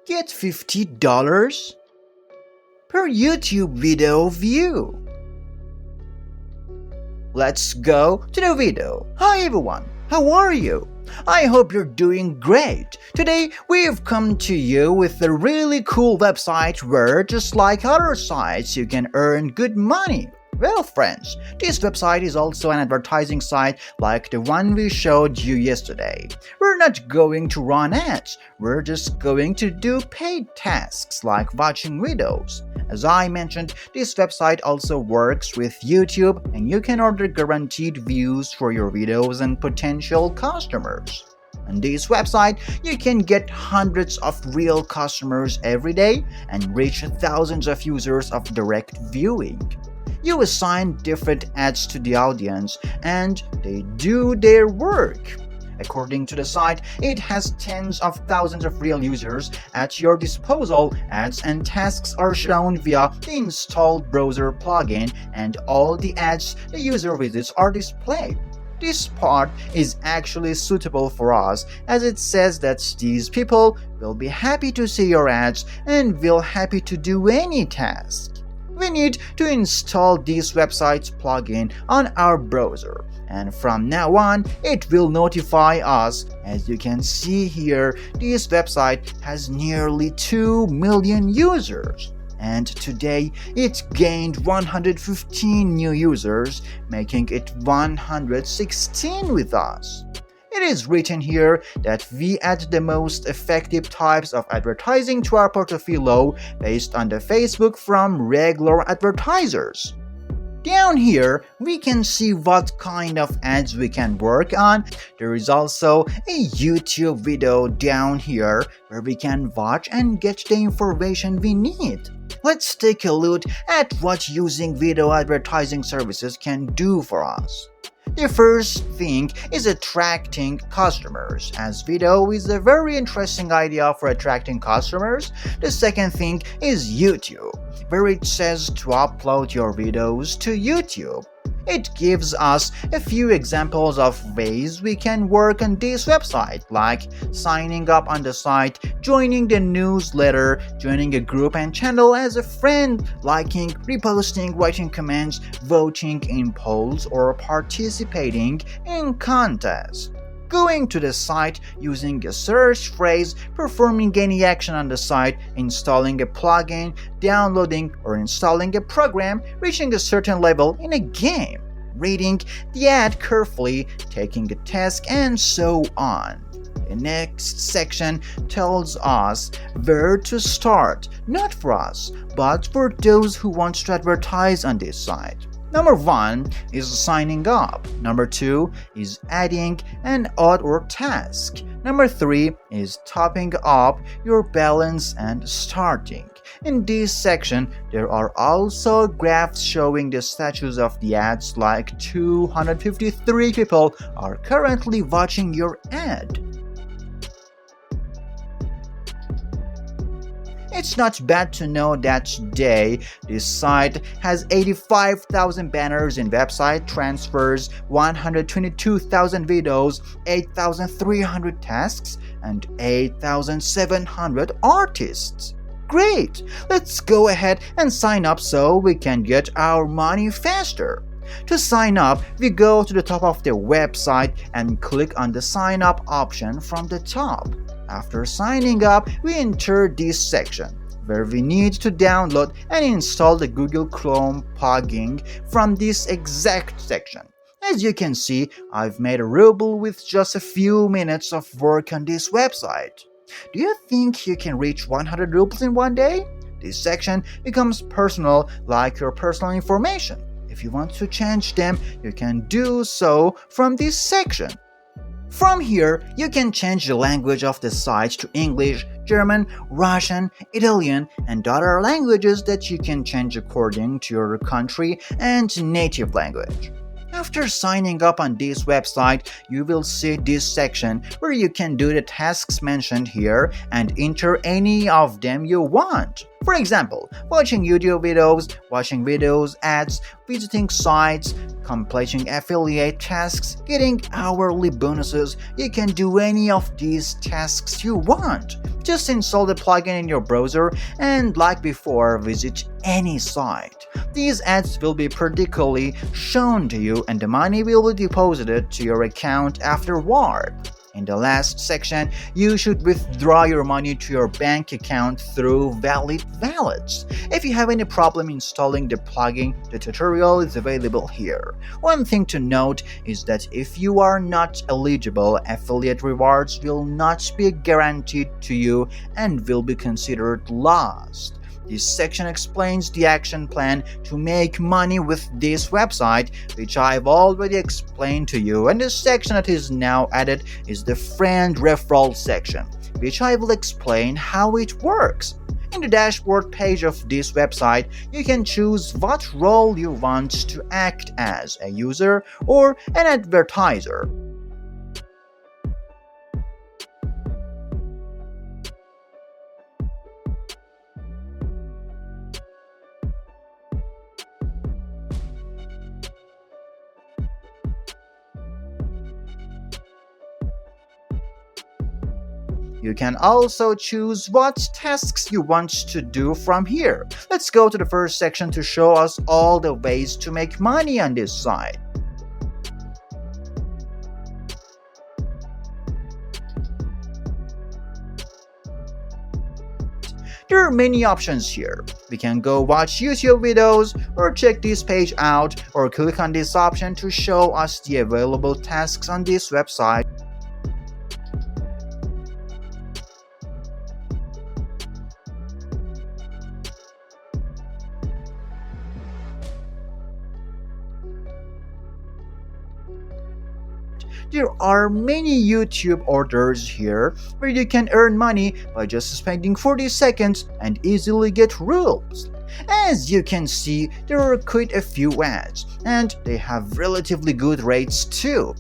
Get $50 per YouTube video view. Let's go to the video. Hi everyone, how are you? I hope you're doing great. Today we've come to you with a really cool website where, just like other sites, you can earn good money. Well friends, this website is also an advertising site like the one we showed you yesterday. We're not going to run ads, we're just going to do paid tasks like watching videos. As I mentioned, this website also works with YouTube and you can order guaranteed views for your videos and potential customers. On this website, you can get hundreds of real customers every day and reach thousands of users of direct viewing. You assign different ads to the audience and they do their work. According to the site, it has tens of thousands of real users at your disposal. Ads and tasks are shown via the installed browser plugin and all the ads the user visits are displayed. This part is actually suitable for us as it says that these people will be happy to see your ads and will happy to do any task. We need to install this website's plugin on our browser, and from now on it will notify us. As you can see here, this website has nearly 2 million users, and today it gained 115 new users, making it 116 with us. It is written here that we add the most effective types of advertising to our portfolio based on the Facebook from regular advertisers. Down here, we can see what kind of ads we can work on. There is also a YouTube video down here where we can watch and get the information we need. Let's take a look at what using video advertising services can do for us. The first thing is attracting customers, as video is a very interesting idea for attracting customers. The second thing is YouTube, where it says to upload your videos to YouTube. It gives us a few examples of ways we can work on this website, like signing up on the site, joining the newsletter, joining a group and channel as a friend, liking, reposting, writing comments, voting in polls, or participating in contests. Going to the site using a search phrase, performing any action on the site, installing a plugin, downloading or installing a program, reaching a certain level in a game, reading the ad carefully, taking a task, and so on. The next section tells us where to start, not for us, but for those who want to advertise on this site. Number 1 is signing up. Number 2 is adding an ad or task. Number 3 is topping up your balance and starting. In this section, there are also graphs showing the status of the ads, like 253 people are currently watching your ad. It's not bad to know that today this site has 85,000 banners in website transfers, 122,000 videos, 8,300 tasks, and 8,700 artists. Great! Let's go ahead and sign up so we can get our money faster. To sign up, we go to the top of the website and click on the sign up option from the top. After signing up, we enter this section, where we need to download and install the Google Chrome plugin from this exact section. As you can see, I've made a ruble with just a few minutes of work on this website. Do you think you can reach 100 rubles in one day? This section becomes personal, like your personal information. If you want to change them, you can do so from this section. From here, you can change the language of the site to English, German, Russian, Italian, and other languages that you can change according to your country and native language. After signing up on this website, you will see this section where you can do the tasks mentioned here and enter any of them you want. For example, watching YouTube videos, watching videos, ads, visiting sites, completing affiliate tasks, getting hourly bonuses. You can do any of these tasks you want. Just install the plugin in your browser and, like before, visit any site. These ads will be periodically shown to you and the money will be deposited to your account afterward. In the last section, you should withdraw your money to your bank account through valid wallets. If you have any problem installing the plugin, the tutorial is available here. One thing to note is that if you are not eligible, affiliate rewards will not be guaranteed to you and will be considered lost. This section explains the action plan to make money with this website, which I've already explained to you, and the section that is now added is the friend referral section, which I will explain how it works. In the dashboard page of this website, you can choose what role you want to act as, a user or an advertiser. You can also choose what tasks you want to do from here. Let's go to the first section to show us all the ways to make money on this site. There are many options here. We can go watch YouTube videos, or check this page out, or click on this option to show us the available tasks on this website. There are many YouTube orders here where you can earn money by just spending 40 seconds and easily get rules. As you can see, there are quite a few ads, and they have relatively good rates too.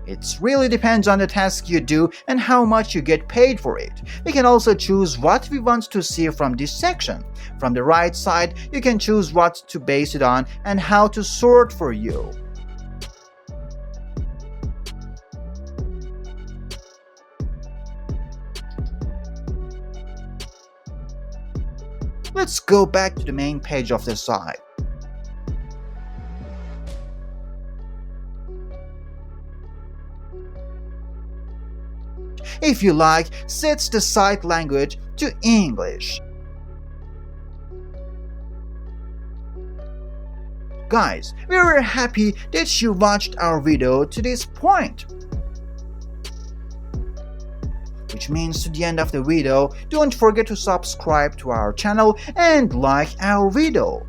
It really depends on the task you do and how much you get paid for it. We can also choose what we want to see from this section. From the right side, you can choose what to base it on and how to sort for you. Let's go back to the main page of the site. If you like, set the site language to English. Guys, we are happy that you watched our video to this point. Which means to the end of the video, don't forget to subscribe to our channel and like our video.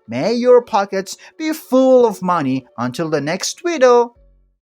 May your pockets be full of money until the next video.